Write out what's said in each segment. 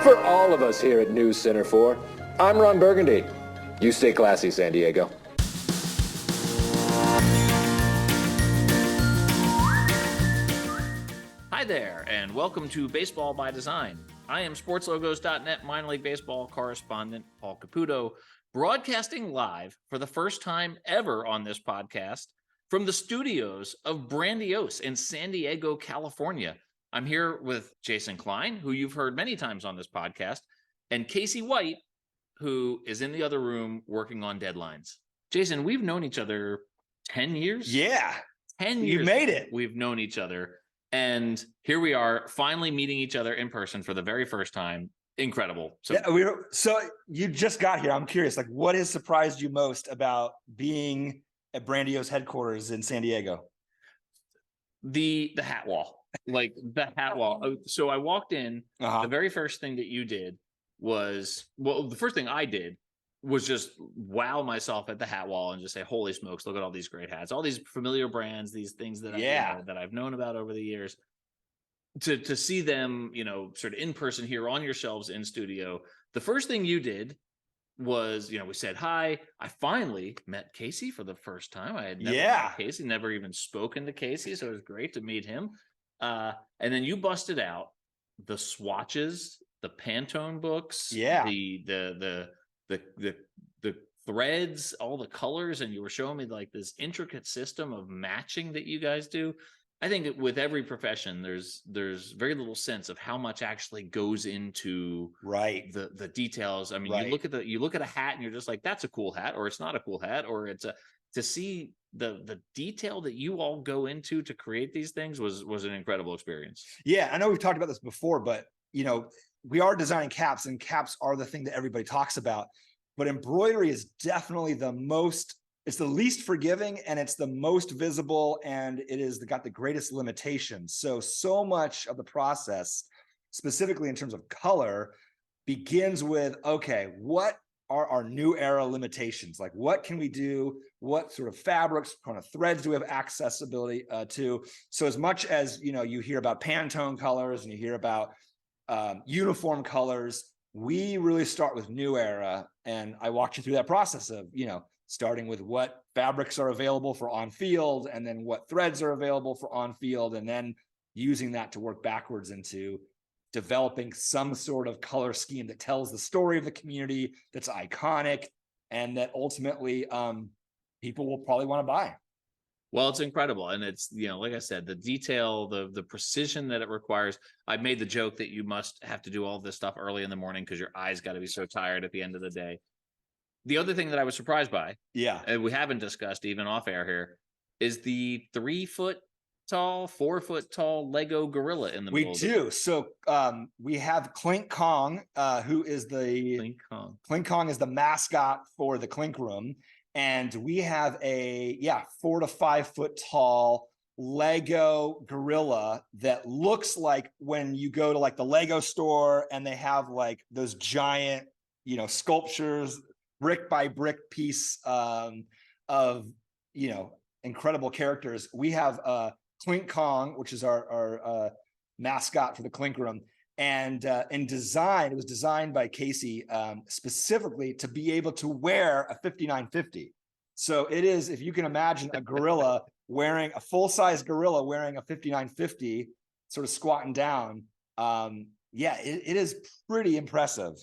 For all of us here at News Center 4, I'm Ron Burgundy. You stay classy, San Diego. Hi there, and welcome to Baseball by Design. I am SportsLogos.net minor league baseball correspondent Paul Caputo, broadcasting live for the first time ever on this podcast from the studios of Brandiose in San Diego, California. I'm here with Jason Klein, who you've heard many times on this podcast, and Casey White, who is in the other room working on deadlines. Jason, we've known each other 10 years? Yeah. 10 years. You made it. We've known each other. And here we are finally meeting each other in person for the very first time. Incredible. So you just got here. I'm curious, like, what has surprised you most about being at Brandiose headquarters in San Diego? The hat wall. Like the hat wall. So I walked in. The very first thing that you did was, well, the first thing I did was just wow myself at the hat wall and just say, holy smokes, look at all these great hats, all these familiar brands, these things that that I've known about over the years. To see them, sort of in person here on your shelves in studio. The first thing you did was, we said hi. I finally met Casey for the first time. I had never met Casey, never even spoken to Casey, so it was great to meet him. And then you busted out the swatches, the Pantone books, the threads, all the colors, and you were showing me like this intricate system of matching that you guys do. I think that with every profession, there's very little sense of how much actually goes into the details. I mean, you look at a hat and you're just like, that's a cool hat, or it's not a cool hat, or it's to see the detail that you all go into to create these things was an incredible experience. Yeah, I know we've talked about this before, but we are designing caps, and caps are the thing that everybody talks about. But embroidery is definitely it's the least forgiving, and it's the most visible, and it is got the greatest limitations. So much of the process, specifically in terms of color, begins with, okay, what are our new era limitations? Like, what can we do? What sort of fabrics, kind of threads do we have accessibility to? So as much as, you hear about Pantone colors and you hear about uniform colors, we really start with new era. And I walked you through that process of, starting with what fabrics are available for on field, and then what threads are available for on field, and then using that to work backwards into developing some sort of color scheme that tells the story of the community, that's iconic, and that ultimately people will probably want to buy. Well, it's incredible. And it's, like I said, the detail, the precision that it requires. I made the joke that you must have to do all this stuff early in the morning because your eyes got to be so tired at the end of the day. The other thing that I was surprised by, and we haven't discussed even off air here, is the 3 foot tall, 4 foot tall Lego gorilla in the middle. We do. So we have Clink Kong, who is Clink Kong is the mascot for the Clink Room. And we have a 4 to 5 foot tall Lego gorilla that looks like when you go to like the Lego store and they have like those giant, sculptures, brick by brick piece of, incredible characters. We have Clink Kong, which is our mascot for the Clink Room. And in design, it was designed by Casey specifically to be able to wear a 5950. So it is, if you can imagine a gorilla wearing a full-size gorilla wearing a 5950, sort of squatting down. It is pretty impressive.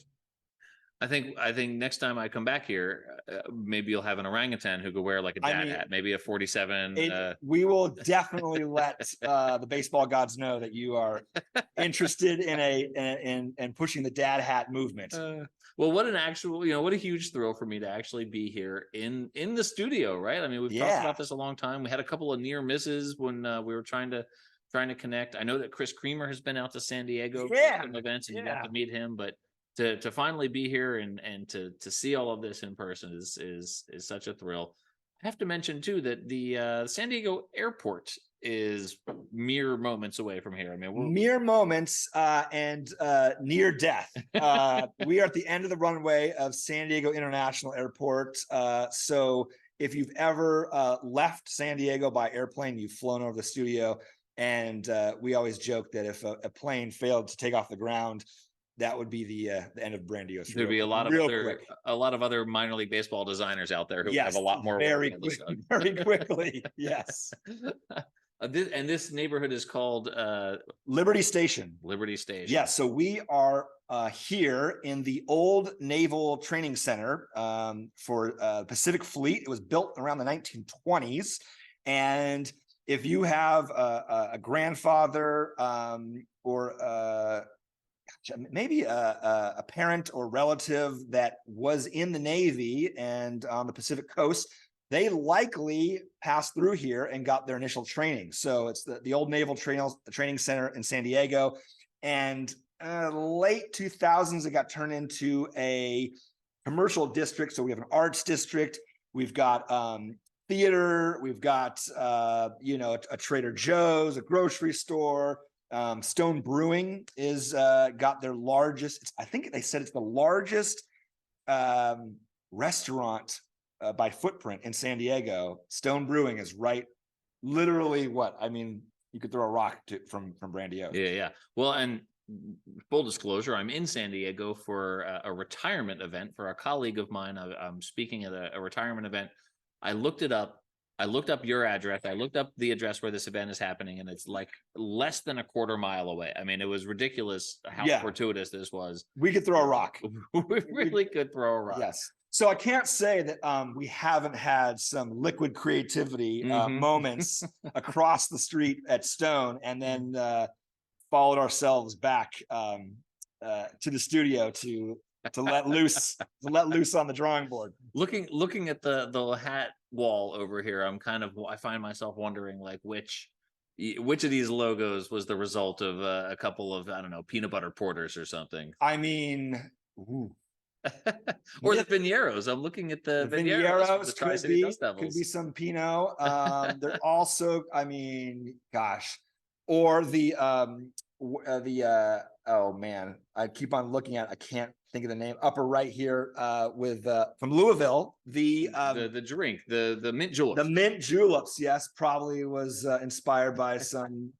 I think next time I come back here, maybe you'll have an orangutan who could wear like a dad hat, maybe a 47. We will definitely let the baseball gods know that you are interested in pushing the dad hat movement. Well, what a huge thrill for me to actually be here in the studio, right? I mean, we've talked about this a long time. We had a couple of near misses when we were trying to connect. I know that Chris Creamer has been out to San Diego for some events, and you got to meet him, but to finally be here and to see all of this in person is such a thrill. I have to mention too that the San Diego airport is mere moments away from here. I mean, we're mere moments and near death. We are at the end of the runway of San Diego International Airport. So if you've ever left San Diego by airplane, you've flown over the studio, and we always joke that if a plane failed to take off the ground, that would be the end of Brandiose. There'd be a lot of other minor league baseball designers out there who have a lot more very work quickly, very quickly. Yes. This neighborhood is called Liberty Station. Liberty Station. Yeah, so we are here in the old Naval Training Center for Pacific Fleet. It was built around the 1920s, and if you have a grandfather or maybe a parent or relative that was in the Navy and on the Pacific coast, they likely passed through here and got their initial training. So it's the old Naval Training Center in San Diego. And late 2000s, it got turned into a commercial district. So we have an arts district. We've got theater. We've got, a Trader Joe's, a grocery store. Stone Brewing is got their largest, I think they said it's the largest restaurant by footprint in San Diego. Stone Brewing is right, literally what? I mean, you could throw a rock from Brandiose. Yeah. Well, and full disclosure, I'm in San Diego for a retirement event for a colleague of mine. I'm speaking at a retirement event. I looked it up. I looked up your address. I looked up the address where this event is happening, and it's like less than a quarter mile away. I mean, it was ridiculous how fortuitous this was. We could throw a rock. We really could throw a rock. Yes. So I can't say that we haven't had some liquid creativity moments across the street at Stone, and then followed ourselves back to the studio to let loose on the drawing board. Looking at the hat wall over here, I find myself wondering, like, which of these logos was the result of a couple of, I don't know, peanut butter porters or something. I mean, or the Vinieros. I'm looking at the Vinieros. The Tri-City Dust Devils. Could be some Pinot. They're also, I mean, gosh, or the oh man, I keep on looking at it. I can't think of the name. Upper right here, with from Louisville, the drink, the mint juleps. The mint juleps, yes, probably was inspired by some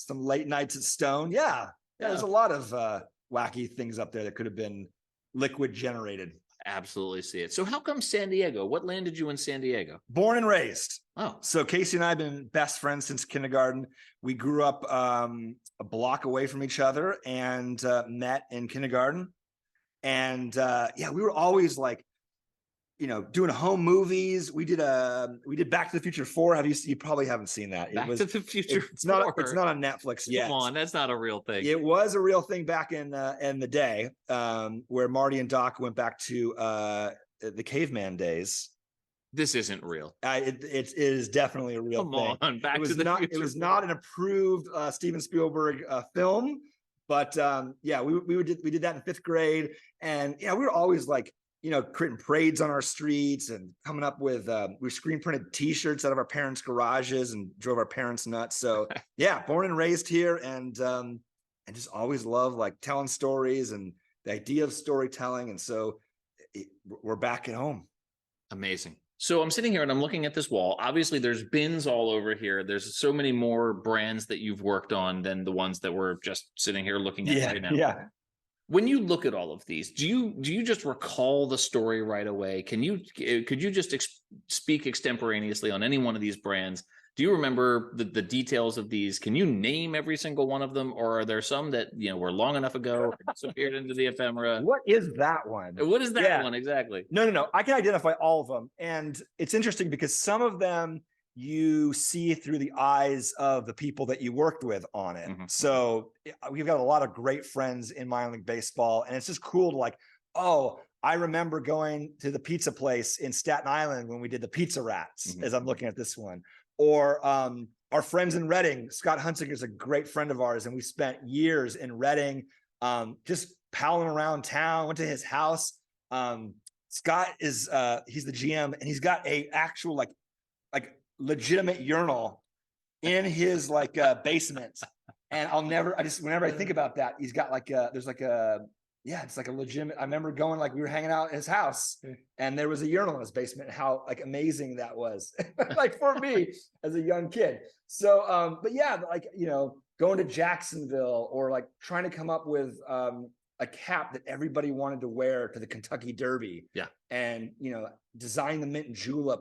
late nights at Stone. Yeah. There's a lot of wacky things up there that could have been liquid generated. Absolutely see it. So how come San Diego? What landed you in San Diego? Born and raised. Oh, so Casey and I have been best friends since kindergarten. We grew up a block away from each other and met in kindergarten. And we were always like, doing home movies. We did Back to the Future 4. You probably haven't seen that. Back to the Future. It's not on Netflix yet. Come on, that's not a real thing. It was a real thing back in the day, where Marty and Doc went back to the caveman days. This isn't real. It is definitely a real thing. Come on, Back to the Future. It was not an approved Steven Spielberg film, but we did that in 5th grade, and we were always like, creating parades on our streets and coming up with we screen printed T-shirts out of our parents' garages and drove our parents nuts. So born and raised here, and just always loved like telling stories and the idea of storytelling, and so we're back at home. Amazing. So I'm sitting here and I'm looking at this wall. Obviously, there's bins all over here. There's so many more brands that you've worked on than the ones that we're just sitting here looking at right now. Yeah. When you look at all of these, do you just recall the story right away? Could you just speak extemporaneously on any one of these brands? Do you remember the details of these? Can you name every single one of them, or are there some that were long enough ago, disappeared into the ephemera? What is that one? What is that one exactly? No. I can identify all of them, and it's interesting because some of them you see through the eyes of the people that you worked with on it. Mm-hmm. So we've got a lot of great friends in minor league baseball, and it's just cool to like, I remember going to the pizza place in Staten Island when we did the Pizza Rats, as I'm looking at this one. Or our friends in Reading, Scott Hunsinger is a great friend of ours, and we spent years in Reading, just palling around town, went to his house. Scott is, he's the GM, and he's got a actual like legitimate urinal in his basement. And whenever I think about that, he's got it's like a legitimate. I remember going, we were hanging out at his house and there was a urinal in his basement, and how amazing that was for me as a young kid. So, going to Jacksonville, or trying to come up with a cap that everybody wanted to wear to the Kentucky Derby. Yeah. And, design the mint julep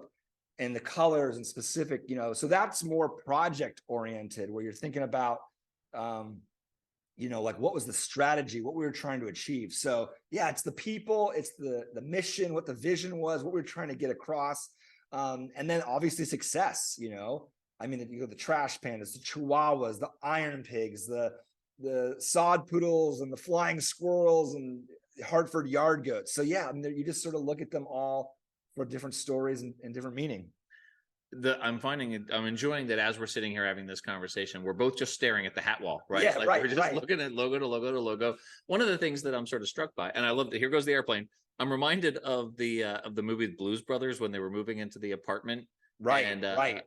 and the colors and specific, so that's more project oriented where you're thinking about, like what was the strategy, what we were trying to achieve. So yeah, it's the people, it's the mission, what the vision was, what we were trying to get across. And then obviously success, I mean, you go the trash pandas, the chihuahuas, the iron pigs, the sod poodles and the flying squirrels and Hartford yard goats. So yeah, I mean, you just sort of look at them all for different stories and different meaning. I'm enjoying that as we're sitting here having this conversation, we're both just staring at the hat wall, right? Yeah, We're just looking at logo to logo to logo. One of the things that I'm sort of struck by, and I love that here goes the airplane. I'm reminded of the movie Blues Brothers when they were moving into the apartment. Right.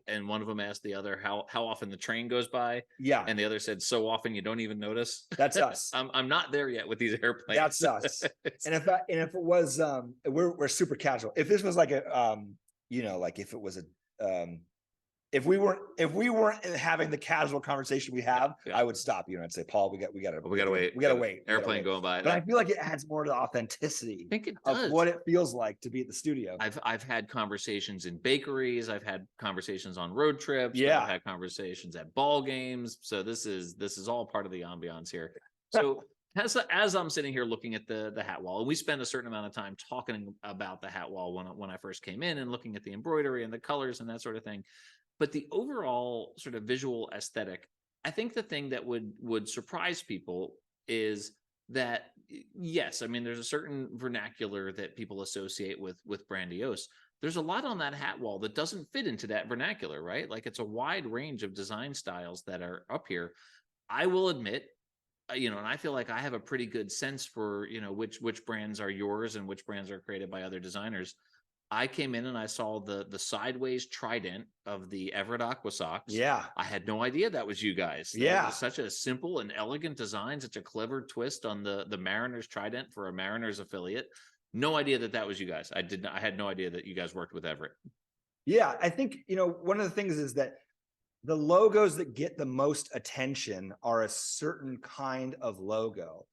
And one of them asked the other how often the train goes by. Yeah. And the other said, so often you don't even notice. That's us. I'm not there yet with these airplanes. That's us. And if it was, we're super casual. If this was like a, like if it was a, if we weren't having the casual conversation we have, I would stop you and I'd say, Paul, we gotta wait. Airplane going by. But I feel like it adds more to the authenticity I think it does. of what it feels like to be at the studio. I've had conversations in bakeries. I've had conversations on road trips. Yeah. I've had conversations at ball games. So this is all part of the ambiance here. So as I'm sitting here looking at the hat wall, and we spend a certain amount of time talking about the hat wall when I first came in and looking at the embroidery and the colors and that sort of thing. But the overall sort of visual aesthetic, I think the thing that would surprise people is that, yes, I mean, there's a certain vernacular that people associate with Brandiose. There's a lot on that hat wall that doesn't fit into that vernacular, right? Like it's a wide range of design styles that are up here. I will admit, and I feel like I have a pretty good sense for, which brands are yours and which brands are created by other designers. I came in and I saw the sideways trident of the Everett Aqua socks. Yeah. I had no idea that was you guys. Yeah. Was such a simple and elegant design, such a clever twist on the Mariners trident for a Mariners affiliate. No idea that was you guys. I had no idea that you guys worked with Everett. Yeah. I think, one of the things is that the logos that get the most attention are a certain kind of logo.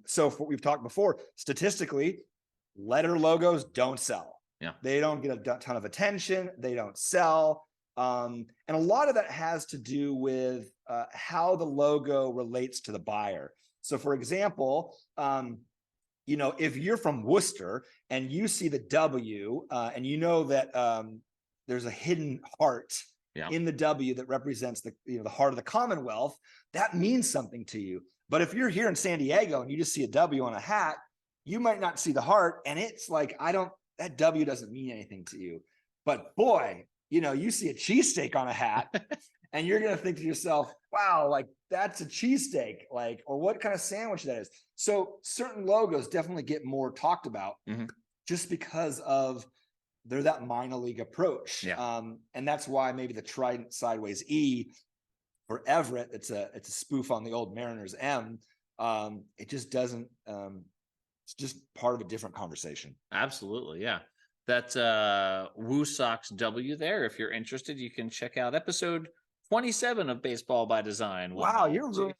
So for what we've talked before, statistically, letter logos don't sell. Yeah. They don't get a ton of attention. They don't sell. And a lot of that has to do with how the logo relates to the buyer. So for example, if you're from Worcester and you see the W and you know that there's a hidden heart in the W that represents the heart of the Commonwealth, that means something to you. But if you're here in San Diego and you just see a W on a hat, you might not see the heart. And it's like, that W doesn't mean anything to you. But boy, you see a cheesesteak on a hat and you're going to think to yourself, wow, like that's a cheesesteak, or what kind of sandwich that is. So certain logos definitely get more talked about just because of they're that minor league approach. Yeah. And that's why maybe the trident sideways E for Everett, it's a spoof on the old Mariners M. It just doesn't, it's just part of a different conversation. Absolutely. Yeah. That's Woo Sox W there. If you're interested, you can check out episode 27 of Baseball by Design. Wow, you're really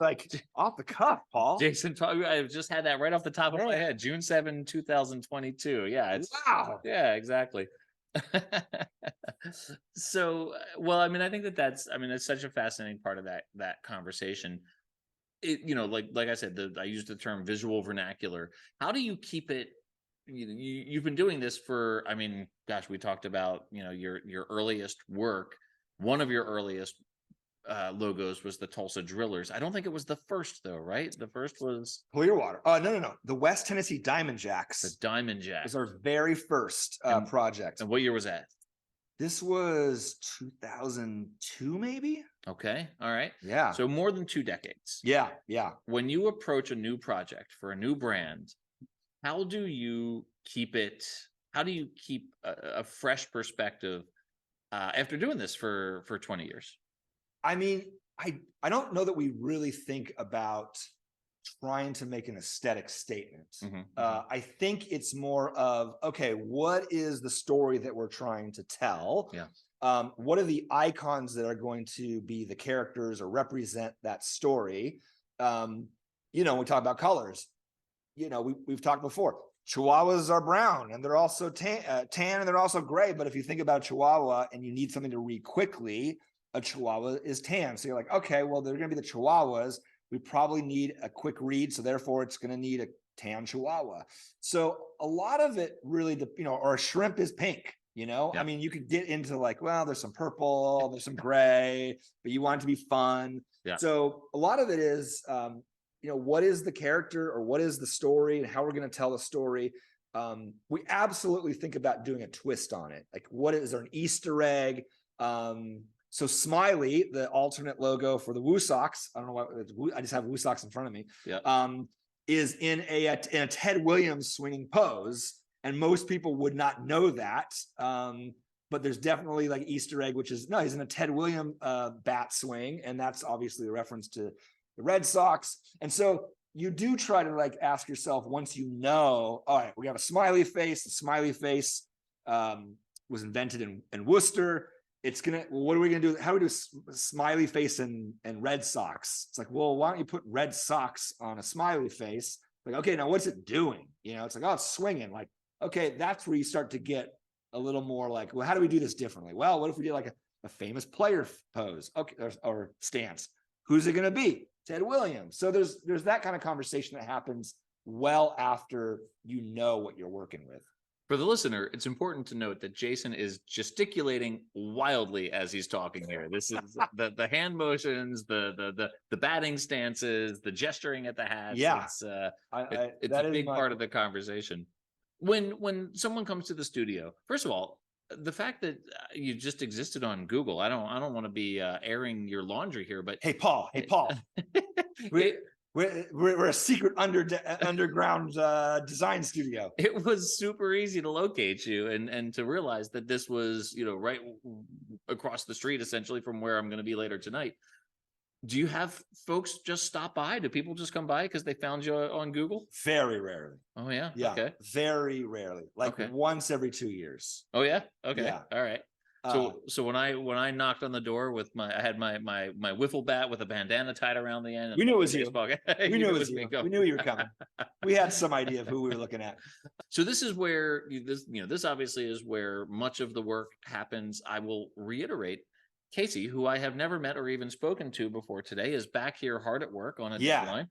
off the cuff, Paul. Jason, I just had that right off the top of my head. June 7, 2022. Yeah. Wow. Yeah, exactly. So, well, I mean, I think that's such a fascinating part of that conversation. Like I said, I used the term visual vernacular. How do you keep it? You've been doing this for, we talked about, your earliest work. One of your earliest logos was the Tulsa Drillers. I don't think it was the first though, right? The first was Clearwater. No. The West Tennessee Diamond Jacks. The Diamond Jacks was our very first project. And what year was that? This was 2002, maybe. Okay. All right. Yeah. So more than 2 decades. Yeah. When you approach a new project for a new brand, how do you keep a fresh perspective after doing this for 20 years? I don't know that we really think about trying to make an aesthetic statement. I think it's more of, okay, what is the story that we're trying to tell? Yeah. What are the icons that are going to be the characters or represent that story? When we talk about colors, we've talked before. Chihuahuas are brown and they're also tan and they're also gray. But if you think about a Chihuahua and you need something to read quickly, a Chihuahua is tan. So you're like, okay, well, they're going to be the Chihuahuas. We probably need a quick read. So therefore it's going to need a tan Chihuahua. So a lot of it really, or a shrimp is pink, Yeah. I mean, you could get into like, well, there's some purple, there's some gray, but you want it to be fun. Yeah. So a lot of it is, what is the character or what is the story and how we're going to tell the story. We absolutely think about doing a twist on it. Like, is there an Easter egg? So Smiley, the alternate logo for the Woo Sox, I don't know why I just have Woo Sox in front of me. Yeah. Is in a Ted Williams swinging pose, and most people would not know that. But there's definitely like Easter egg, which is he's in a Ted Williams bat swing, and that's obviously a reference to the Red Sox. And so you do try to like ask yourself, once all right, we have a smiley face. The smiley face was invented in Worcester. What are we gonna do? How do we do smiley face and Red Sox? It's like, well, why don't you put Red Sox on a smiley face? Like, okay, now what's it doing? It's like, oh, it's swinging. Like, okay, that's where you start to get a little more like, well, how do we do this differently? Well, what if we did like a famous player pose? Okay, or stance. Who's it gonna be? Ted Williams. So there's that kind of conversation that happens well after what you're working with. For the listener, it's important to note that Jason is gesticulating wildly as he's talking here. This is the hand motions, the batting stances, the gesturing at the hats. Yeah, it's a big part of the conversation. When someone comes to the studio, first of all, the fact that you just existed on Google, I don't want to be airing your laundry here, but hey, Paul, We're a secret underground design studio. It was super easy to locate you and to realize that this was, right across the street, essentially, from where I'm going to be later tonight. Do you have folks just stop by? Do people just come by because they found you on Google? Very rarely. Oh, yeah? Yeah. Okay. Very rarely. Like once every 2 years. Oh, yeah? Okay. Yeah. All right. So when I knocked on the door with I had my wiffle bat with a bandana tied around the end. We knew it was you. We knew it was you. We knew you were coming. We had some idea of who we were looking at. So this is where this obviously is where much of the work happens. I will reiterate, Casey, who I have never met or even spoken to before today, is back here hard at work on a deadline.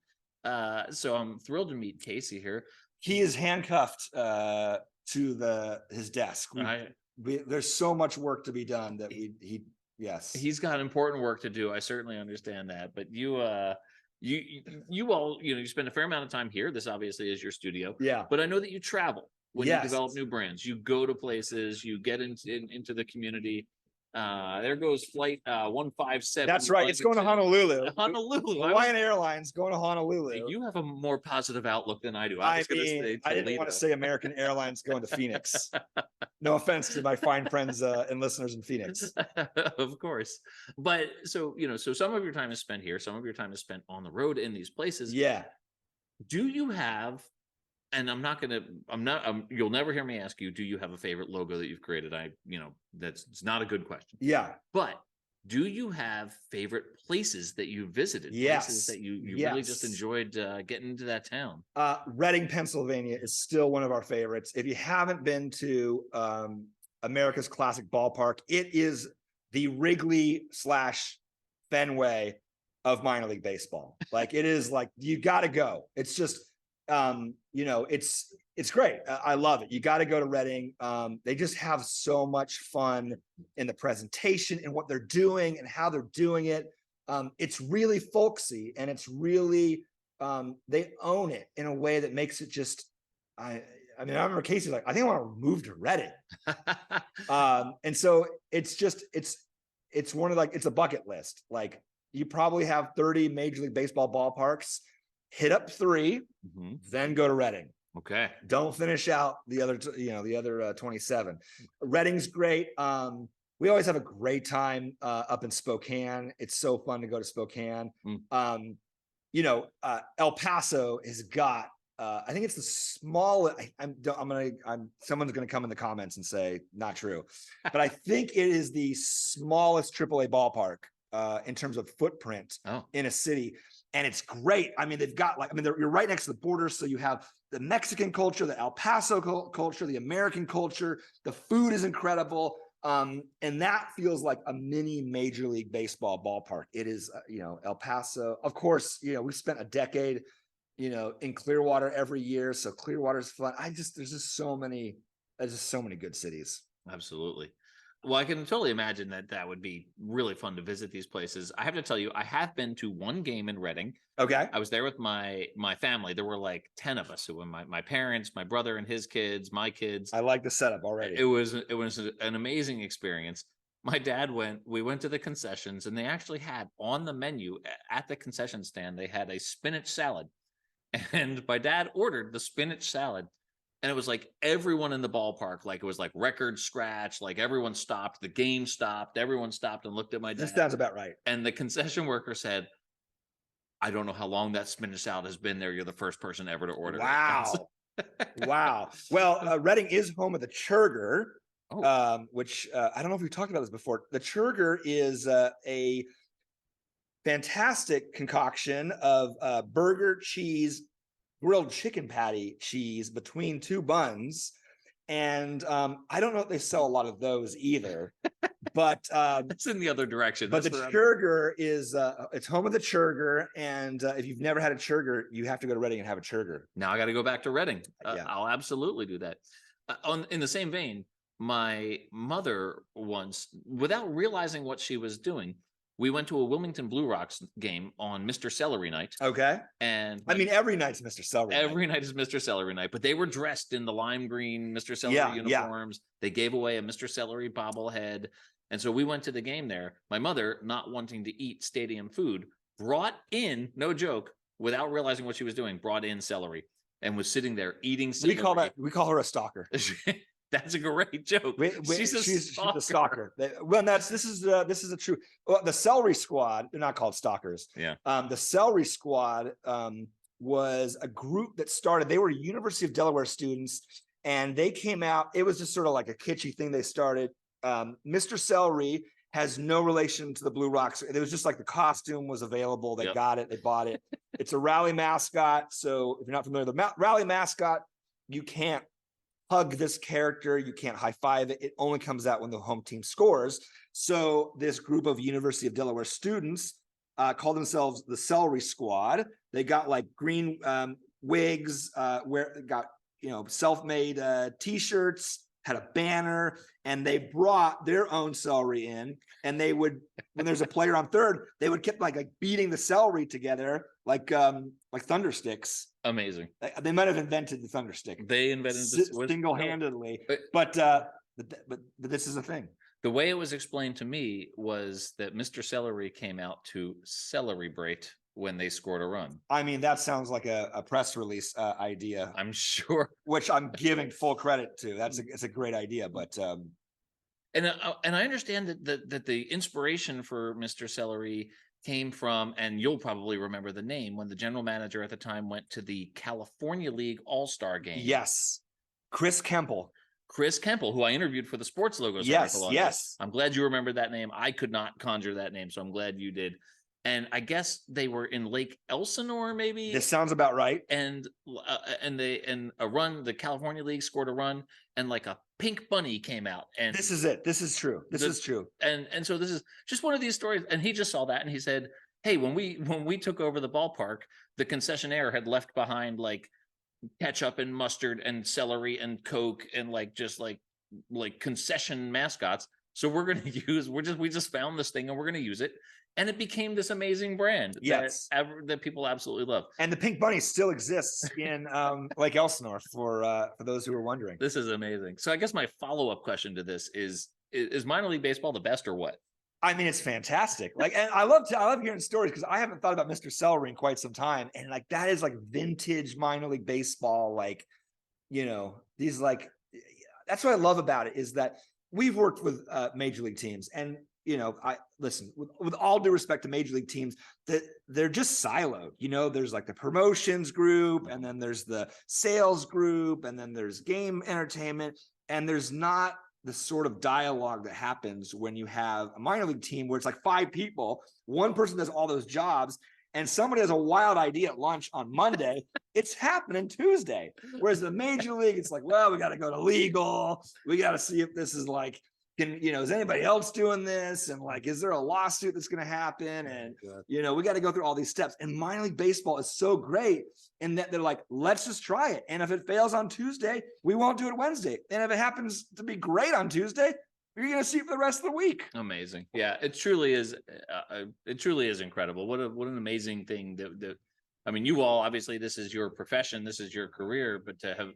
So I'm thrilled to meet Casey here. He is handcuffed to his desk. There's so much work to be done that yes, he's got important work to do. I certainly understand that, but you all you spend a fair amount of time here. This obviously is your studio. Yeah, but I know that you travel when you develop new brands. You go to places, you get into the community. There goes flight 157. That's right. It's going to Honolulu. Hawaiian Airlines going to Honolulu. You have a more positive outlook than I do. I didn't want to say American Airlines going to Phoenix. No offense to my fine friends and listeners in Phoenix. Of course. But so some of your time is spent here. Some of your time is spent on the road in these places. Yeah. Do you have, and you'll never hear me ask you, do you have a favorite logo that you've created? It's not a good question. Yeah. But do you have favorite places that you visited? Yes. Places that you really just enjoyed getting into that town? Reading, Pennsylvania is still one of our favorites. If you haven't been to America's Classic Ballpark, it is the Wrigley / Fenway of minor league baseball. Like, it is like, you got to go. It's just, it's great. I love it. You got to go to Reading. They just have so much fun in the presentation and what they're doing and how they're doing it. It's really folksy, and it's really, they own it in a way that makes it just, I remember Casey's like, I think I want to move to Reading. And so it's just, it's one of it's a bucket list. Like, you probably have 30 Major League Baseball ballparks. Hit up 3, then go to Reading. Okay. Don't finish out the other, the other 27. Reading's great. We always have a great time up in Spokane. It's so fun to go to Spokane. El Paso has got, I think it's the smallest. Someone's gonna come in the comments and say not true, but I think it is the smallest AAA ballpark in terms of footprint in a city. and it's great. I mean, they've got you're right next to the border. So you have the Mexican culture, the El Paso culture, the American culture. The food is incredible. And that feels like a mini Major League Baseball ballpark. It is, El Paso. Of course, we spent a decade, in Clearwater every year. So Clearwater's fun. There's just so many good cities. Absolutely. Well, I can totally imagine that would be really fun to visit these places. I have to tell you, I have been to one game in Reading. Okay. I was there with my family. There were like 10 of us. Who were my parents, my brother and his kids, my kids. I like the setup already. It was an amazing experience. My dad we went to the concessions, and they actually had on the menu at the concession stand, they had a spinach salad. And my dad ordered the spinach salad. And it was like everyone in the ballpark, like it was like record scratch, like everyone stopped, the game stopped, everyone stopped and looked at my dad. This sounds about right. And the concession worker said, I don't know how long that spinach salad has been there. You're the first person ever to order. Wow. Wow. Well, Reading is home of the Churger, which I don't know if we've talked about this before. The Churger is a fantastic concoction of burger, cheese, grilled chicken patty cheese between two buns. And I don't know if they sell a lot of those either, but it's in the other direction. But the Churger is it's home of the Churger. And if you've never had a Churger, you have to go to Reading and have a Churger. Now I got to go back to Reading. Yeah. I'll absolutely do that. In the same vein, my mother once, without realizing what she was doing, we went to a Wilmington Blue Rocks game on Mr. Celery night. Okay. And every night's Mr. Celery night. Every night is Mr. Celery night, but they were dressed in the lime green Mr. Celery uniforms. Yeah. They gave away a Mr. Celery bobblehead. And so we went to the game there. My mother, not wanting to eat stadium food, brought in, no joke, without realizing what she was doing, brought in celery and was sitting there eating celery. We call her a stalker. That's a great joke. She's a stalker. Well, this is a true. Well, the Celery Squad, they're not called stalkers. Yeah. The Celery Squad was a group that started. They were University of Delaware students, and they came out. It was just sort of like a kitschy thing they started. Mr. Celery has no relation to the Blue Rocks. It was just like the costume was available. They got it. They bought it. It's a rally mascot. So if you're not familiar with the rally mascot, you can't hug this character, you can't high five it. It only comes out when the home team scores. So this group of University of Delaware students call themselves the Celery Squad. They got like green wigs, got self-made T-shirts, had a banner, and they brought their own celery in. And they would, when there's a player on third, they would keep like beating the celery together, like thunder sticks. Amazing. They might have invented the thunder stick. They invented this single-handedly, but this is a thing. The way it was explained to me was that Mr. Celery came out to celebrate when they scored a run. I mean, that sounds like a press release idea. I'm sure. Which I'm giving full credit to. It's a great idea, but and I understand that the inspiration for Mr. Celery came from, and you'll probably remember the name, when the general manager at the time went to the California League All-Star game. Yes. Chris Kemple, who I interviewed for the Sports Logos article on this. I'm glad you remembered that name. I could not conjure that name, so I'm glad you did. And I guess they were in Lake Elsinore, maybe. This sounds about right. And a run, the California League scored a run, and like a pink bunny came out. And this is it. This is true. This is true. And so this is just one of these stories. And he just saw that, and he said, "Hey, when we took over the ballpark, the concessionaire had left behind like ketchup and mustard and celery and Coke and like concession mascots. So we just found this thing and we're going to use it." And it became this amazing brand that people absolutely love. And the pink bunny still exists in Lake Elsinore for those who are wondering. This is amazing. So I guess my follow-up question to this is minor league baseball the best or what? I mean, it's fantastic. Like, and I love hearing stories because I haven't thought about Mr. Celery in quite some time. And like, that is like vintage minor league baseball. Like, these that's what I love about it is that we've worked with major league teams, and I listen with all due respect to major league teams, that they're just siloed. There's like the promotions group, and then there's the sales group, and then there's game entertainment, and there's not the sort of dialogue that happens when you have a minor league team where it's like 5 people, one person does all those jobs, and somebody has a wild idea at lunch on Monday, it's happening Tuesday. Whereas the major league, it's like, well, we got to go to legal. We got to see if this is like, is anybody else doing this? And like, is there a lawsuit that's going to happen? And, we got to go through all these steps. And minor league baseball is so great in that they're like, let's just try it. And if it fails on Tuesday, we won't do it Wednesday. And if it happens to be great on Tuesday, you're going to see it for the rest of the week. Amazing. Yeah, it truly is. It truly is incredible. What an amazing thing that I mean, you all, obviously this is your profession, this is your career, but to have,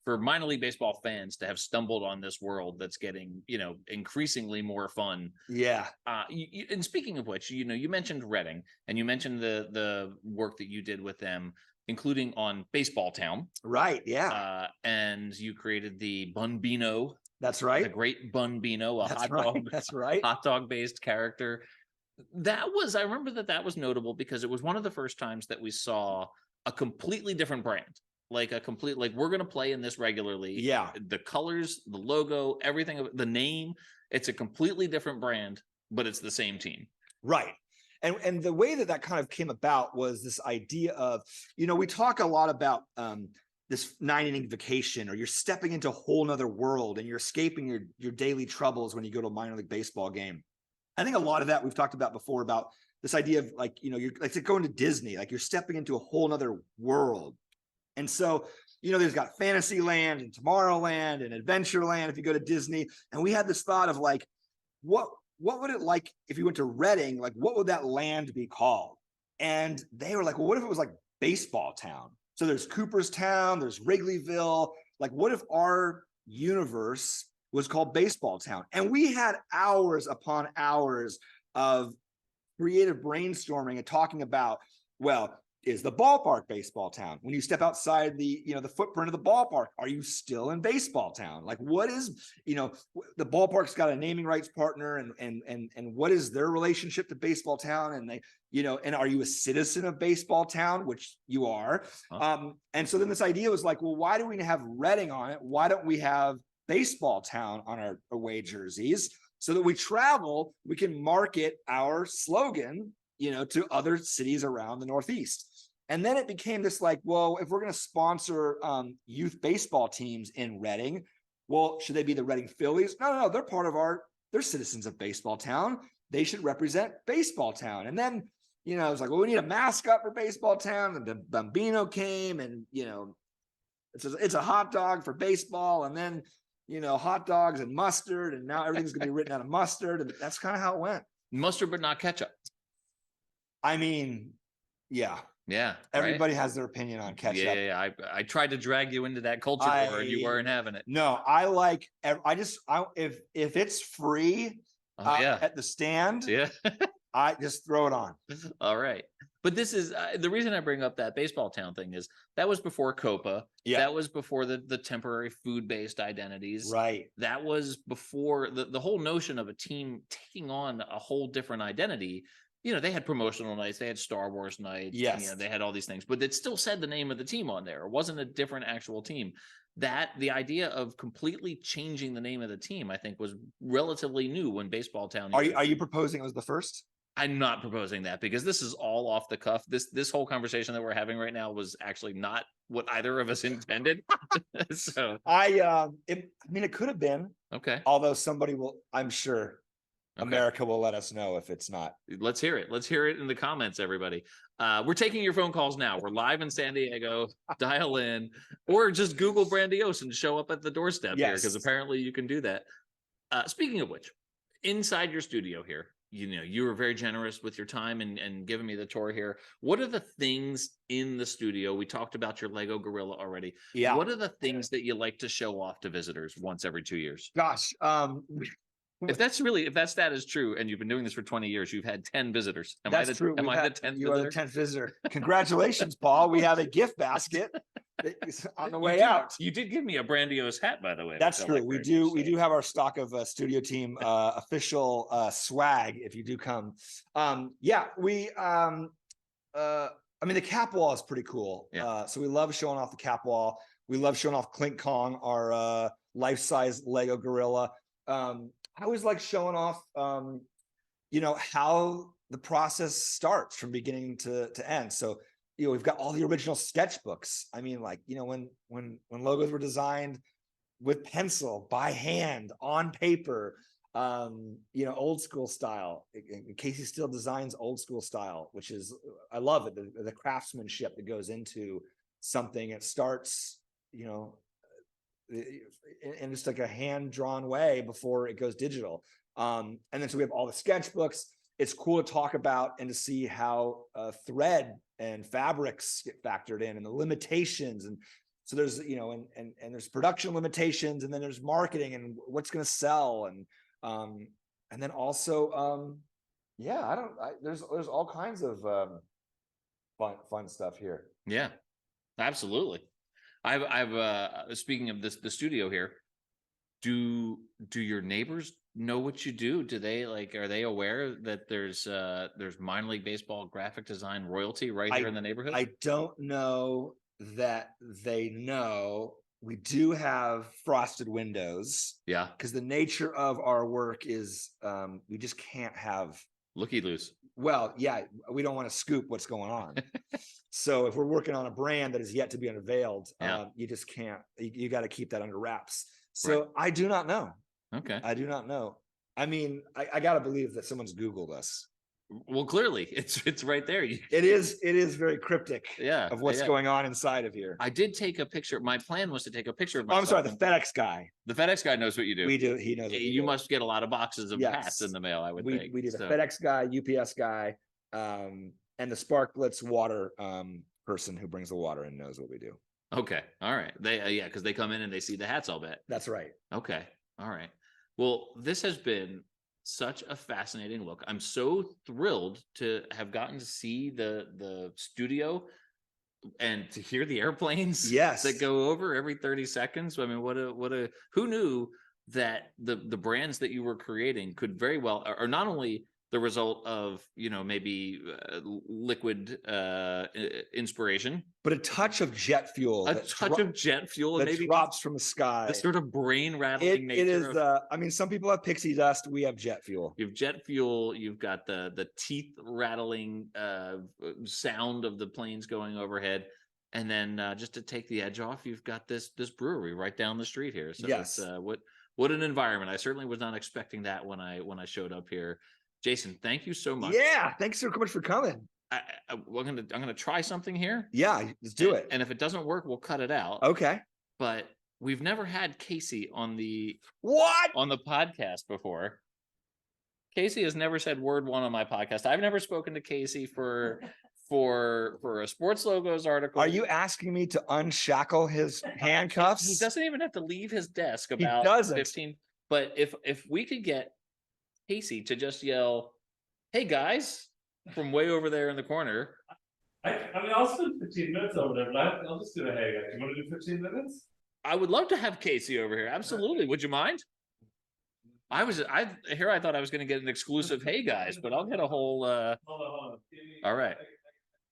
for minor league baseball fans to have stumbled on this world that's getting, increasingly more fun. Yeah. And speaking of which, you mentioned Reading, and you mentioned the work that you did with them, including on Baseball Town. Right. Yeah. And you created the Bunbino. That's right. The great Bunbino, That's right. Hot dog based character. I remember that was notable because it was one of the first times that we saw a completely different brand. Like we're going to play in this regularly. Yeah. The colors, the logo, everything, the name, it's a completely different brand, but it's the same team. Right. And the way that kind of came about was this idea of, we talk a lot about this 9-inning vacation, or you're stepping into a whole nother world and you're escaping your daily troubles when you go to a minor league baseball game. I think a lot of that we've talked about before, about this idea of like, you're like going to Disney, like you're stepping into a whole nother world. And so, there's got Fantasyland and Tomorrowland and Adventureland if you go to Disney. And we had this thought of like, what would it like if you went to Reading? Like, what would that land be called? And they were like, well, what if it was like Baseball Town? So there's Cooperstown, there's Wrigleyville. Like, what if our universe was called Baseball Town? And we had hours upon hours of creative brainstorming and talking about, well, is the ballpark Baseball Town? When you step outside the footprint of the ballpark, are you still in Baseball Town? Like, what is, the ballpark's got a naming rights partner, and what is their relationship to Baseball Town? And they, and are you a citizen of Baseball Town, which you are? And so then this idea was like, well, why do we have Reading on it? Why don't we have Baseball Town on our away jerseys, so that we travel, we can market our slogan, to other cities around the Northeast. And then it became this like, well, if we're going to sponsor youth baseball teams in Reading, well, should they be the Reading Phillies? No, they're they're citizens of Baseball Town. They should represent Baseball Town. And then, I was like, well, we need a mascot for Baseball Town. And the Bambino came, and, it's a hot dog for baseball. And then, hot dogs and mustard. And now everything's going to be written out of mustard. And that's kind of how it went. Mustard, but not ketchup. I mean, yeah. Yeah. Everybody has their opinion on ketchup. Yeah. I tried to drag you into that culture war, and you weren't having it. No, if it's free at the stand, I just throw it on. All right. But this is the reason I bring up that Baseball Town thing is that was before Copa. Yeah. That was before the temporary food-based identities. Right. That was before the whole notion of a team taking on a whole different identity. They had promotional nights, they had Star Wars nights, yes, they had all these things, but it still said the name of the team on there. It wasn't a different actual team. That the idea of completely changing the name of the team, I think, was relatively new when Baseball Town. Are you proposing it was the first? I'm not proposing that, because this is all off the cuff. This whole conversation that we're having right now was actually not what either of us intended. So it could have been. Okay. Although somebody will, I'm sure. Okay. America will let us know if it's not. Let's hear it. Let's hear it in the comments, everybody. We're taking your phone calls now. We're live in San Diego. Dial in, or just Google Brandiose and show up at the doorstep here, because apparently you can do that. Speaking of which, inside your studio here, you were very generous with your time and giving me the tour here. What are the things in the studio? We talked about your Lego gorilla already. Yeah. What are the things that you like to show off to visitors once every 2 years? Gosh, if that stat is true, and you've been doing this for 20 years, you've had 10 visitors. That's true. Am I the 10th You are the 10th visitor. Congratulations, Paul. We have a gift basket on the way out. You did give me a Brandiose hat, by the way. That's true. We do have our stock of Studio Team official swag if you do come. The cap wall is pretty cool. Yeah. So we love showing off the cap wall. We love showing off Clink Kong, our life-size Lego gorilla. I always like showing off, how the process starts from beginning to end. So, we've got all the original sketchbooks. I mean, like, when logos were designed with pencil by hand on paper, old school style. Casey still designs old school style, which is, I love it. The craftsmanship that goes into something. It starts, in just like a hand drawn way before it goes digital. And then so we have all the sketchbooks. It's cool to talk about and to see how thread and fabrics get factored in, and the limitations. And so there's, and there's production limitations, and then there's marketing and what's going to sell. And then also, there's all kinds of fun stuff here. Yeah, absolutely. I've speaking of the studio here, do your neighbors know what you do? Do they are they aware that there's minor league baseball graphic design royalty here in the neighborhood? I don't know that they know. We do have frosted windows. Yeah. Because the nature of our work is we just can't have looky-loos. Well, yeah, we don't want to scoop what's going on. So if we're working on a brand that is yet to be unveiled, you just can't. You got to keep that under wraps. So I do not know. Okay. I do not know. I mean, I got to believe that someone's Googled us. Well, clearly it's right there. It is very cryptic. Yeah, of what's going on inside of here. I did take a picture. My plan was to take a picture of myself. I'm sorry, the FedEx guy. The FedEx guy knows what you do. We do. He knows. You must get a lot of boxes of hats in the mail, I would think. We do. The FedEx guy, UPS guy, and the Spark Blitz water person who brings the water and knows what we do. Okay. All right. They because they come in and they see the hats, I'll bet. That's right. Okay. All right. Well, this has been such a fascinating look. I'm so thrilled to have gotten to see the studio and to hear the airplanes that go over every 30 seconds. I mean, who knew that the brands that you were creating could very well, or not only the result of, maybe liquid inspiration, but a touch of jet fuel. Of jet fuel that maybe drops from the sky. The sort of brain rattling nature. It is. I mean, some people have pixie dust. We have jet fuel. You have jet fuel. You've got the teeth rattling sound of the planes going overhead, and then just to take the edge off, you've got this brewery right down the street here. So it's, what an environment! I certainly was not expecting that when I showed up here. Jason, thank you so much. Yeah, thanks so much for coming. I'm gonna try something here. Yeah, let's do it. And if it doesn't work, we'll cut it out. Okay. But we've never had Casey on the podcast before. Casey has never said word one on my podcast. I've never spoken to Casey for a sports logos article. Are you asking me to unshackle his handcuffs? He doesn't even have to leave his desk about 15. But if we could get Casey to just yell, "Hey guys," from way over there in the corner. I mean, I'll spend 15 minutes over there, but I'll just do a hey guys. You want to do 15 minutes? I would love to have Casey over here. Absolutely. Would you mind? I thought I was going to get an exclusive hey guys, but I'll get a whole Hold on. All right.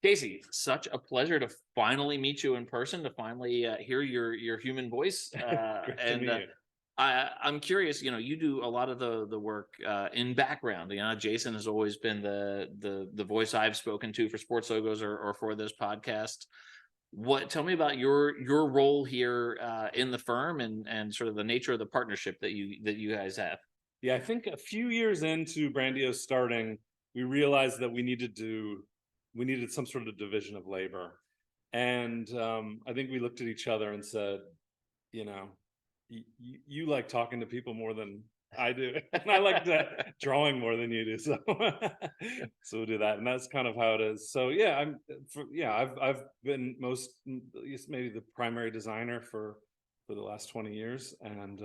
Casey, such a pleasure to finally meet you in person, to finally hear your human voice. I'm curious, you do a lot of the work in background. Jason has always been the voice I've spoken to for sports logos or for this podcast. Tell me about your role here in the firm and sort of the nature of the partnership that you guys have. Yeah, I think a few years into Brandiose starting, we realized that we needed some sort of division of labor. And I think we looked at each other and said, you like talking to people more than I do, and I like drawing more than you do. So we'll do that, and that's kind of how it is. So yeah, I've been maybe the primary designer for the last 20 years, and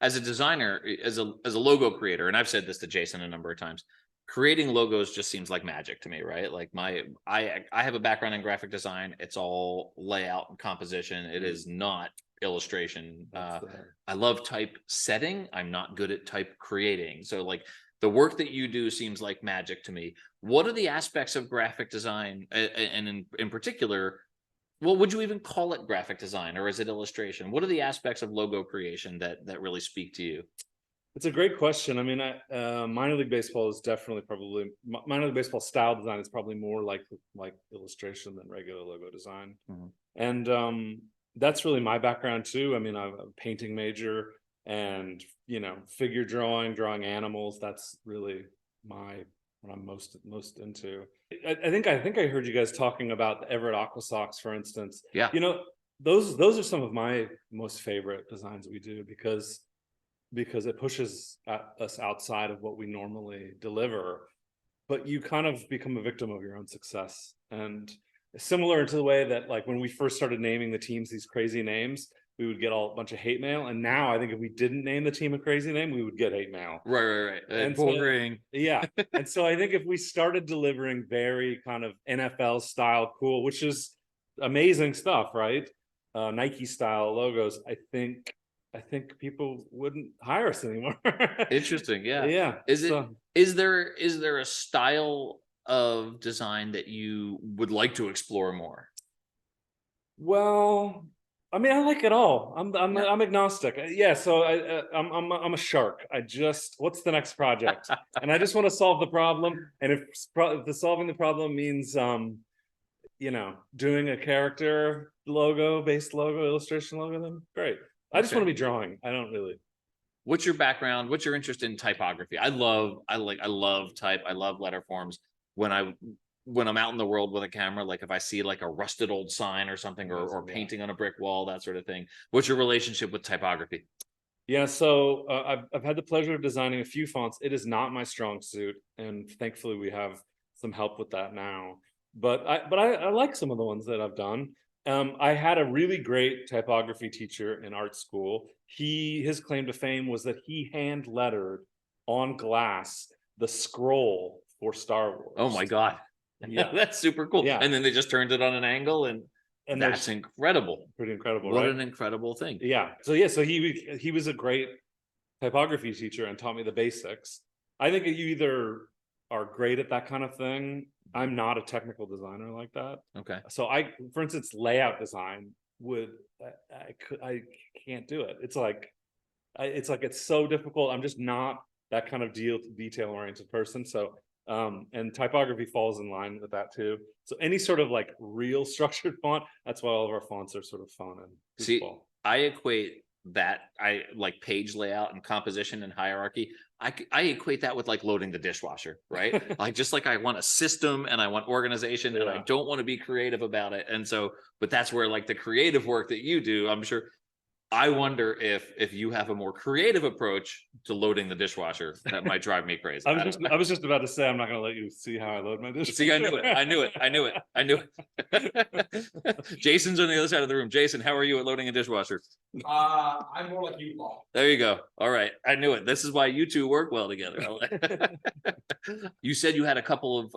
as a designer, as a logo creator, and I've said this to Jason a number of times, creating logos just seems like magic to me, right? Like I have a background in graphic design. It's all layout and composition. It is not illustration. I love type setting. I'm not good at type creating. So like the work that you do seems like magic to me. What are the aspects of graphic design, and in particular, well, would you even call it graphic design, or is it illustration? What are the aspects of logo creation that really speak to you? It's a great question. I mean, minor league baseball is definitely minor league baseball style design is probably more like illustration than regular logo design. And that's really my background too. I mean, I'm a painting major, and figure drawing animals. That's really what I'm most into. I think I heard you guys talking about the Everett Aqua Socks, for instance. Yeah. Those are some of my most favorite designs we do because it pushes us outside of what we normally deliver, but you kind of become a victim of your own success. And similar to the way that, like, when we first started naming the teams these crazy names, we would get a bunch of hate mail. And now I think if we didn't name the team a crazy name, we would get hate mail. Right. And boring. Yeah. And so I think if we started delivering very kind of NFL style cool, which is amazing stuff, right? Nike style logos, I think people wouldn't hire us anymore. Interesting. Yeah. Yeah. Is there a style of design that you would like to explore more? Well, I mean, I like it all. I'm agnostic. Yeah. So I'm a shark. What's the next project? And I just want to solve the problem. And if the solving the problem means doing a character based logo, illustration logo, then great. I just want to be drawing. I don't really. What's your background? What's your interest in typography? I love type. I love letter forms. When I'm out in the world with a camera, like if I see like a rusted old sign or something, or painting on a brick wall, that sort of thing. What's your relationship with typography? Yeah, so I've had the pleasure of designing a few fonts. It is not my strong suit, and thankfully we have some help with that now. But I like some of the ones that I've done. I had a really great typography teacher in art school. His claim to fame was that he hand lettered on glass the scroll for Star Wars. Oh my God. Yeah. That's super cool. Yeah. And then they just turned it on an angle, and that's incredible. Pretty incredible. What right? an incredible thing. Yeah. So he was a great typography teacher and taught me the basics. I think you either are great at that kind of thing. I'm not a technical designer like that. Okay. So for instance, layout design I can't do it. It's like it's so difficult. I'm just not that kind of detail oriented person. So and typography falls in line with that too. So any sort of like real structured font, that's why all of our fonts are sort of fun and See, I equate that, I like page layout and composition and hierarchy. I equate that with like loading the dishwasher, right? Like, just like I want a system and I want organization, and I don't want to be creative about it. And so, but that's where like the creative work that you do, I'm sure. I wonder if you have a more creative approach to loading the dishwasher that might drive me crazy. I was just about to say, I'm not going to let you see how I load my dishwasher. See, I knew it. Jason's on the other side of the room. Jason, how are you at loading a dishwasher? I'm more like you, Paul. There you go. All right. I knew it. This is why you two work well together. You said you had a couple of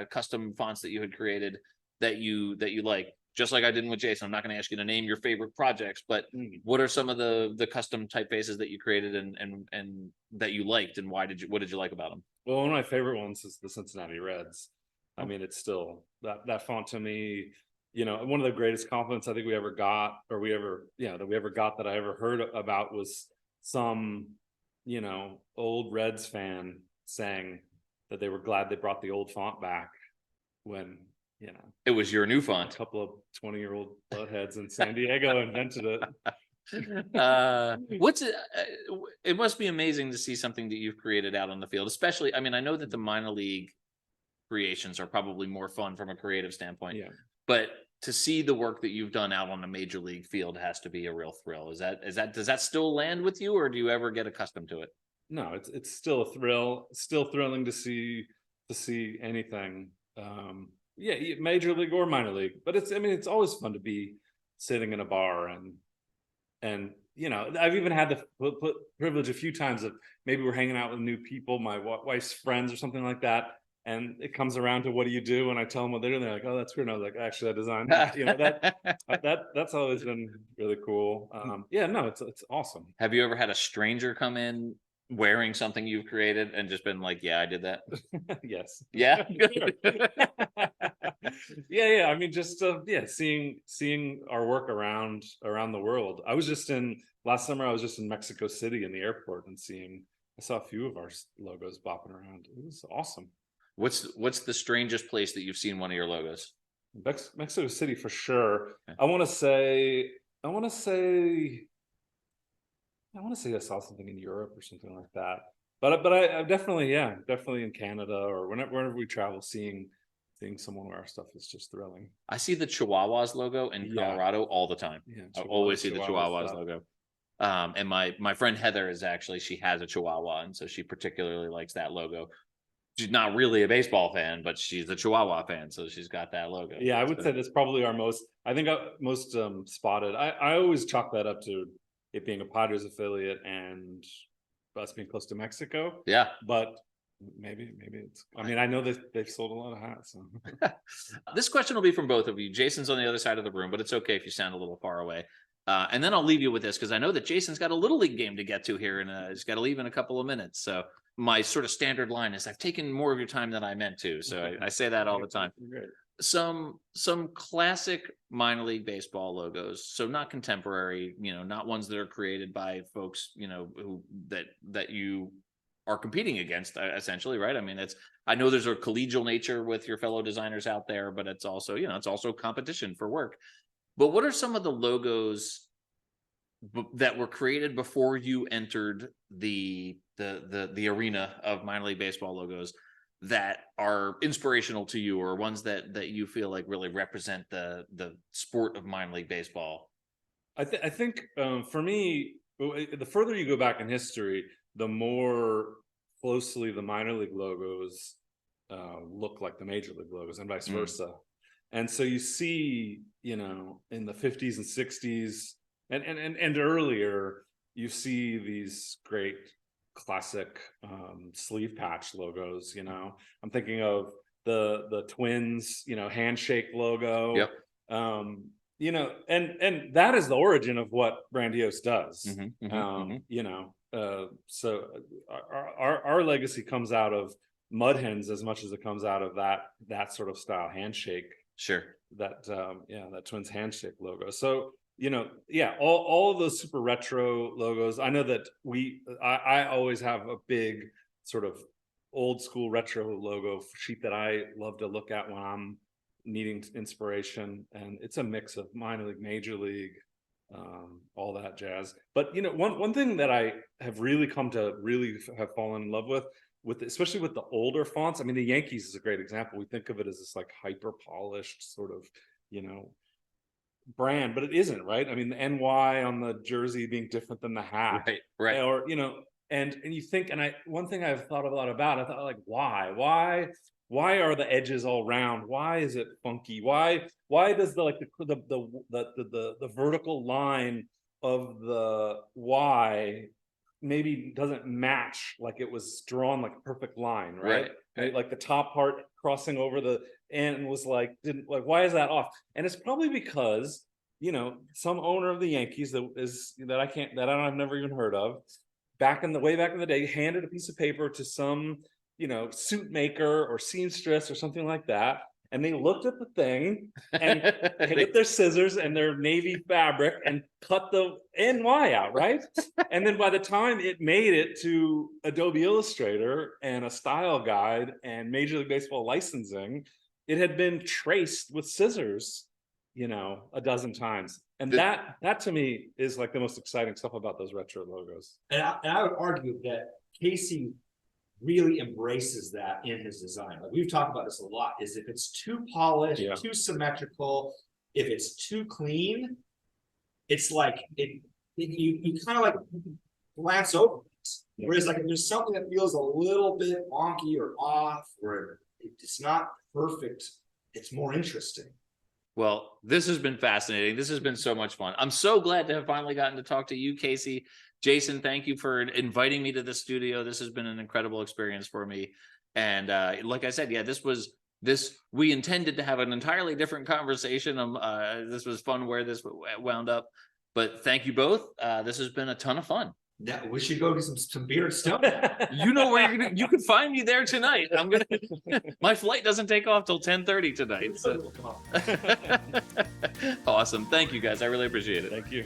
custom fonts that you had created that you like. Just like I did with Jason, I'm not going to ask you to name your favorite projects, but what are some of the custom typefaces that you created and that you liked, and what did you like about them? Well, one of my favorite ones is the Cincinnati Reds. I mean, it's still that font to me, one of the greatest compliments I think we ever got, that I ever heard about, was some, old Reds fan saying that they were glad they brought the old font back when, it was your new font. A couple of 20-year-old buttheads in San Diego invented it. It must be amazing to see something that you've created out on the field, especially, I mean, I know that the minor league creations are probably more fun from a creative standpoint, but to see the work that you've done out on the major league field has to be a real thrill. Does that still land with you, or do you ever get accustomed to it? No, it's still a thrill. It's still thrilling to see anything. Major league or minor league, but it's always fun to be sitting in a bar and I've even had the privilege a few times of maybe we're hanging out with new people, my wife's friends or something like that, and it comes around to what do you do, and I tell them what they're doing, they're like, oh, that's weird, and I was like, actually I designed that's always been really cool. It's awesome. Have you ever had a stranger come in wearing something you've created and just been like, yeah, I did that? Yes. Yeah. Yeah. I mean, just seeing our work around the world. Last summer I was just in Mexico City in the airport and seeing I saw a few of our logos bopping around. It was awesome. What's the strangest place that you've seen one of your logos? Mexico City for sure. Okay. I want to say I saw something in Europe or something like that. But I definitely in Canada or whenever we travel, seeing someone wear our stuff is just thrilling. I see the Chihuahuas logo in Colorado all the time. Yeah, I always see the Chihuahuas stuff. logo. And my friend Heather she has a Chihuahua, and so she particularly likes that logo. She's not really a baseball fan, but she's a Chihuahua fan, so she's got that logo. Yeah, I would say that's probably our most spotted. I always chalk that up to it being a Padres affiliate and us being close to Mexico. Yeah, but maybe it's. I mean, I know that they've sold a lot of hats. So. This question will be from both of you. Jason's on the other side of the room, but it's okay if you sound a little far away. And then I'll leave you with this because I know that Jason's got a little league game to get to here, and he's got to leave in a couple of minutes. So my sort of standard line is, I've taken more of your time than I meant to. So I say that all the time. Great. Some classic minor league baseball logos. So not contemporary, not ones that are created by folks, who that you are competing against, essentially, right? I mean, I know there's a collegial nature with your fellow designers out there, but it's also, it's also competition for work. But what are some of the logos that were created before you entered the arena of minor league baseball logos that are inspirational to you, or ones that you feel like really represent the sport of minor league baseball? I think for me, the further you go back in history, the more closely the minor league logos look like the major league logos, and vice versa. And so you see, in the 50s and 60s and earlier, you see these great classic sleeve patch logos. I'm thinking of the Twins, handshake logo. Yep. And that is the origin of what Brandiose does. So our legacy comes out of Mud Hens as much as it comes out of that sort of style handshake. Sure. That Twins handshake logo. So all of those super retro logos. I know that I always have a big sort of old school retro logo sheet that I love to look at when I'm needing inspiration, and it's a mix of minor league, major league, all that jazz. But one thing that I have really come to really have fallen in love with especially with the older fonts. I mean, the Yankees is a great example. We think of it as this like hyper polished sort of brand, but it isn't, right? I mean, the NY on the jersey being different than the hat, right, or and you think, and one thing I've thought a lot about, I thought, like, why are the edges all round? Why is it funky? Why does the vertical line of the Y maybe doesn't match, like it was drawn like a perfect line, right? Like the top part crossing over the end was like, why is that off? And it's probably because some owner of the Yankees I've never even heard of, way back in the day, handed a piece of paper to some suit maker or seamstress or something like that, and they looked at the thing and with their scissors and their navy fabric and cut the NY out, right? And then by the time it made it to Adobe Illustrator and a style guide and Major League Baseball licensing, it had been traced with scissors, a dozen times. And that to me is like the most exciting stuff about those retro logos. And I would argue that Casey really embraces that in his design. Like we've talked about this a lot, is if it's too polished, too symmetrical, if it's too clean, it's like you kind of like glance over it. Whereas like if there's something that feels a little bit wonky or off, or it's not perfect, it's more interesting. Well, this has been fascinating. This has been so much fun. I'm so glad to have finally gotten to talk to you, Casey. Jason, thank you for inviting me to the studio. This has been an incredible experience for me. And like I said, we intended to have an entirely different conversation. This was fun where this wound up. But thank you both. This has been a ton of fun. Yeah, we should go get some beer and stuff. You know where you can find me there tonight. My flight doesn't take off till 10:30 tonight. So. Awesome. Thank you guys. I really appreciate it. Thank you.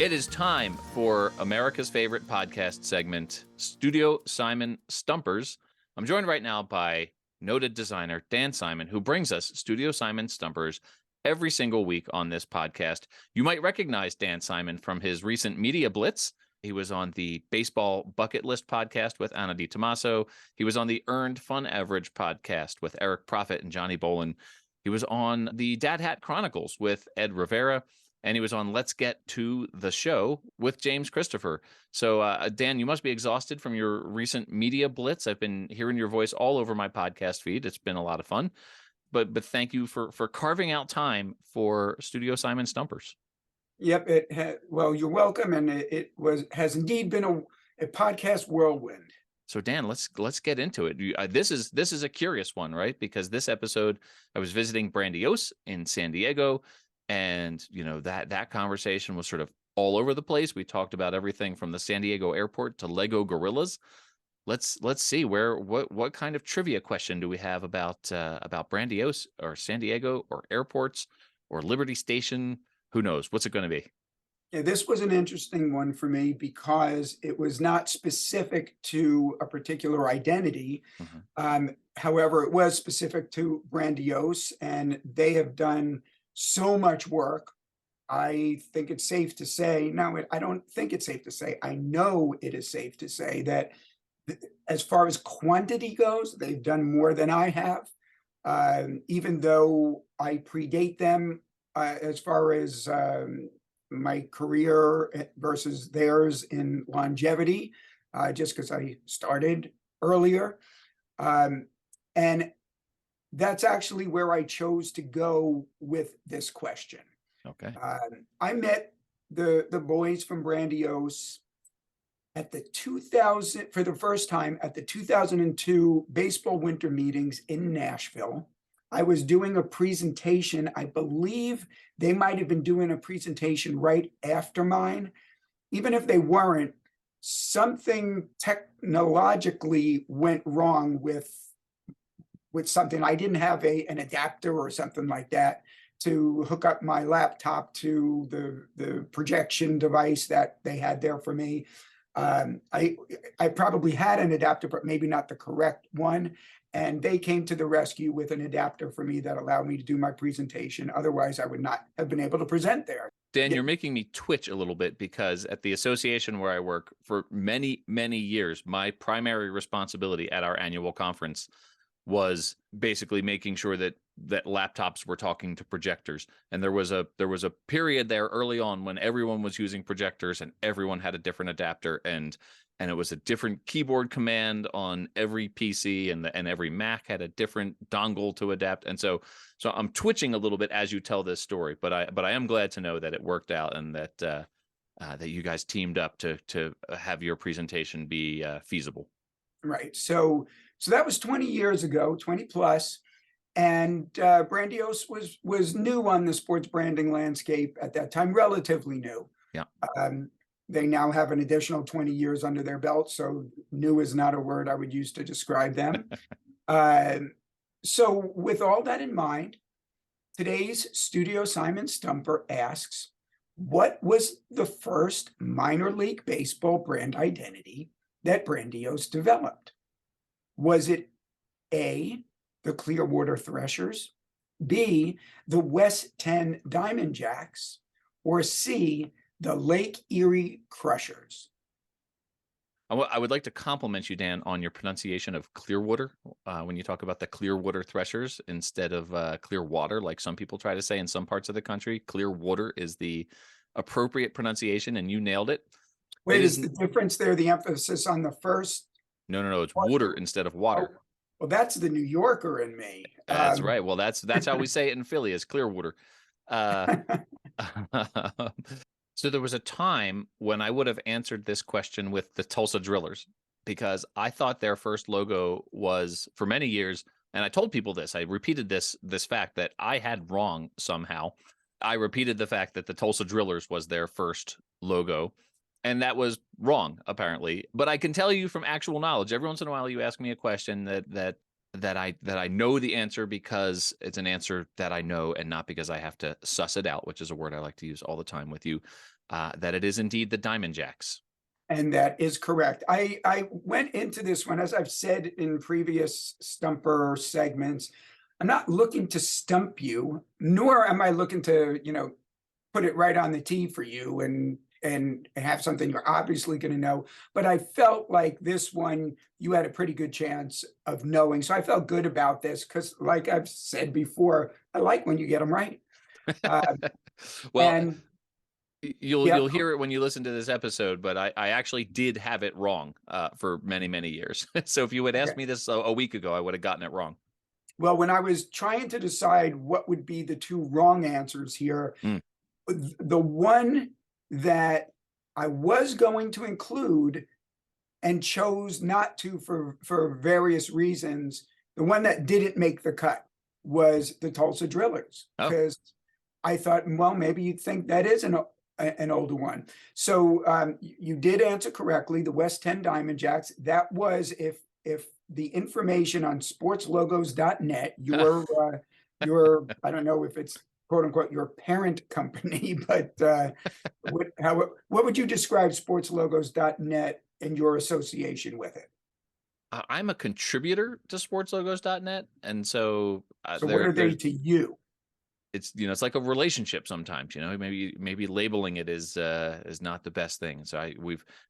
It is time for America's favorite podcast segment, Studio Simon Stumpers. I'm joined right now by noted designer Dan Simon, who brings us Studio Simon Stumpers every single week on this podcast. You might recognize Dan Simon from his recent Media Blitz. He was on the Baseball Bucket List podcast with Anna DiTommaso. He was on the Earned Fun Average podcast with Eric Profit and Johnny Bolin. He was on the Dad Hat Chronicles with Ed Rivera. And he was on Let's Get to the Show with James Christopher. So, Dan, you must be exhausted from your recent Media Blitz. I've been hearing your voice all over my podcast feed. It's been a lot of fun. But thank you for carving out time for Studio Simon Stumpers. Yep. Well, you're welcome. And it has indeed been a podcast whirlwind. So, Dan, let's get into it. This is a curious one, right? Because this episode, I was visiting Brandiose in San Diego. And, you know, that conversation was sort of all over the place. We talked about everything from the San Diego airport to Lego gorillas. Let's see what kind of trivia question do we have about Brandiose or San Diego or airports or Liberty Station? Who knows? What's it going to be? Yeah, this was an interesting one for me because it was not specific to a particular identity. Mm-hmm. However, it was specific to Brandiose, and they have done so much work. I think it's safe to say, no, I don't think it's safe to say, I know it is safe to say that as far as quantity goes, they've done more than I have. Even though I predate them as far as my career versus theirs in longevity, just because I started earlier. And that's actually where I chose to go with this question. Okay. I met the boys from Brandiose at the 2000 for the first time at the 2002 baseball winter meetings in Nashville. I was doing a presentation. I believe they might have been doing a presentation right after mine. Even if they weren't, something technologically went wrong with something. I didn't have an adapter or something like that to hook up my laptop to the projection device that they had there for me. I probably had an adapter, but maybe not the correct one. And they came to the rescue with an adapter for me that allowed me to do my presentation. Otherwise, I would not have been able to present there. Dan, you're making me twitch a little bit because at the association where I work for many, many years, my primary responsibility at our annual conference was basically making sure that laptops were talking to projectors. And there was a period there early on when everyone was using projectors and everyone had a different adapter and it was a different keyboard command on every PC and every Mac had a different dongle to adapt. And so I'm twitching a little bit as you tell this story, but I am glad to know that it worked out and that that you guys teamed up to have your presentation be feasible. Right. So that was 20 years ago, 20 plus. And Brandiose was new on the sports branding landscape at that time, relatively new. Yeah. They now have an additional 20 years under their belt. So new is not a word I would use to describe them. So with all that in mind, today's Studio Simon Stumper asks, what was the first minor league baseball brand identity that Brandiose developed? Was it A, the Clearwater Threshers, B, the West 10 Diamond Jacks, or C, the Lake Erie Crushers? I would like to compliment you, Dan, on your pronunciation of Clearwater when you talk about the Clearwater Threshers instead of Clearwater, like some people try to say in some parts of the country. Clearwater is the appropriate pronunciation, and you nailed it. Wait, is the difference there the emphasis on the first? No, it's water instead of water. Oh, well, that's the New Yorker in me. That's right. Well, that's how we say it in Philly is Clearwater. So there was a time when I would have answered this question with the Tulsa Drillers because I thought their first logo was for many years, and I told people this. I repeated this fact that I had wrong somehow. I repeated the fact that the Tulsa Drillers was their first logo, and that was wrong apparently. But I can tell you from actual knowledge, every once in a while you ask me a question that I know the answer because it's an answer that I know and not because I have to suss it out, which is a word I like to use all the time with you. that it is indeed the Diamond Jacks. And that is correct. I went into this one, as I've said in previous Stumper segments, I'm not looking to stump you, nor am I looking to, put it right on the tee for you and have something you're obviously going to know. But I felt like this one, you had a pretty good chance of knowing. So I felt good about this because, like I've said before, I like when you get them right. Well, and you'll hear it when you listen to this episode, but I actually did have it wrong for many, many years. So if you had asked me this a week ago, I would have gotten it wrong. Well, when I was trying to decide what would be the two wrong answers here, the one that I was going to include and chose not to for various reasons, the one that didn't make the cut was the Tulsa Drillers, because I thought, well, maybe you'd think that is an older one. So you did answer correctly, the West 10 Diamond Jacks. That was, if the information on sportslogos.net, your I don't know if it's quote unquote your parent company, but what would you describe sportslogos.net and your association with it? I'm a contributor to sportslogos.net, and so what are they to you? It's it's like a relationship sometimes. Maybe labeling it is not the best thing. So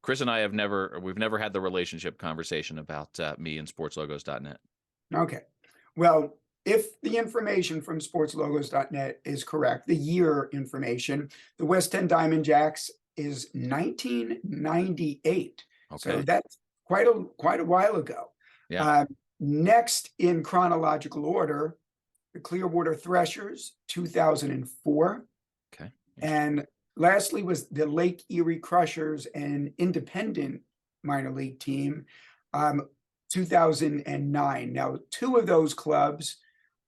Chris and I have never had the relationship conversation about me and sportslogos.net. Okay, well, if the information from sportslogos.net is correct, the year information, the West 10 Diamond Jacks is 1998. Okay. So that's quite a while ago. Yeah. Next in chronological order, the Clearwater Threshers, 2004. Okay. And lastly was the Lake Erie Crushers, an independent minor league team, 2009. Now, two of those clubs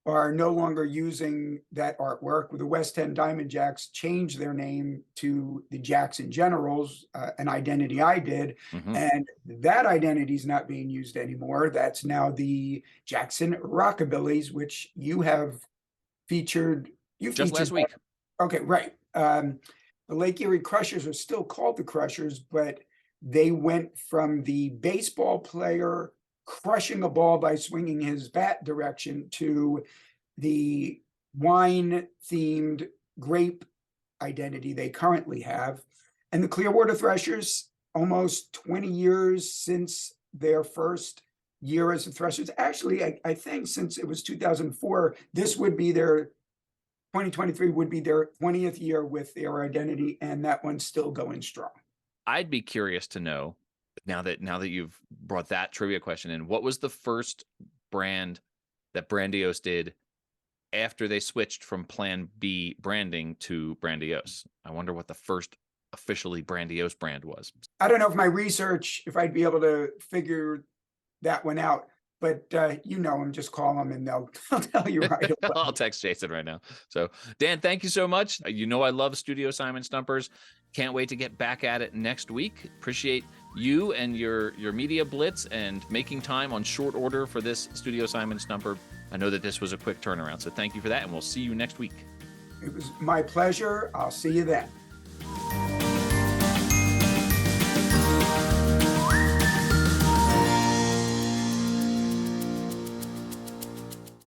are no longer using that artwork. The West 10 Diamond Jacks changed their name to the Jackson Generals, an identity I did, and that identity is not being used anymore. That's now the Jackson Rockabillys, which you have featured. Just last week. Okay, right. The Lake Erie Crushers are still called the Crushers, but they went from the baseball player crushing a ball by swinging his bat direction to the wine-themed grape identity they currently have. And the Clearwater Threshers, almost 20 years since their first year as the Threshers. Actually, I think since it was 2004, this would be their 2023 would be their 20th year with their identity, and that one's still going strong. I'd be curious to know, now that you've brought that trivia question in, what was the first brand that Brandiose did after they switched from Plan B branding to Brandiose? I wonder what the first officially Brandiose brand was. I don't know if I'd be able to figure that one out, but them, just call them and they'll tell you right away. I'll text Jason right now. So Dan, thank you so much. I love Studio Simon Stumpers. Can't wait to get back at it next week. Appreciate you and your media blitz and making time on short order for this Studio Simon Stumper. I know that this was a quick turnaround, so thank you for that, and we'll see you next week. It was my pleasure. I'll see you then.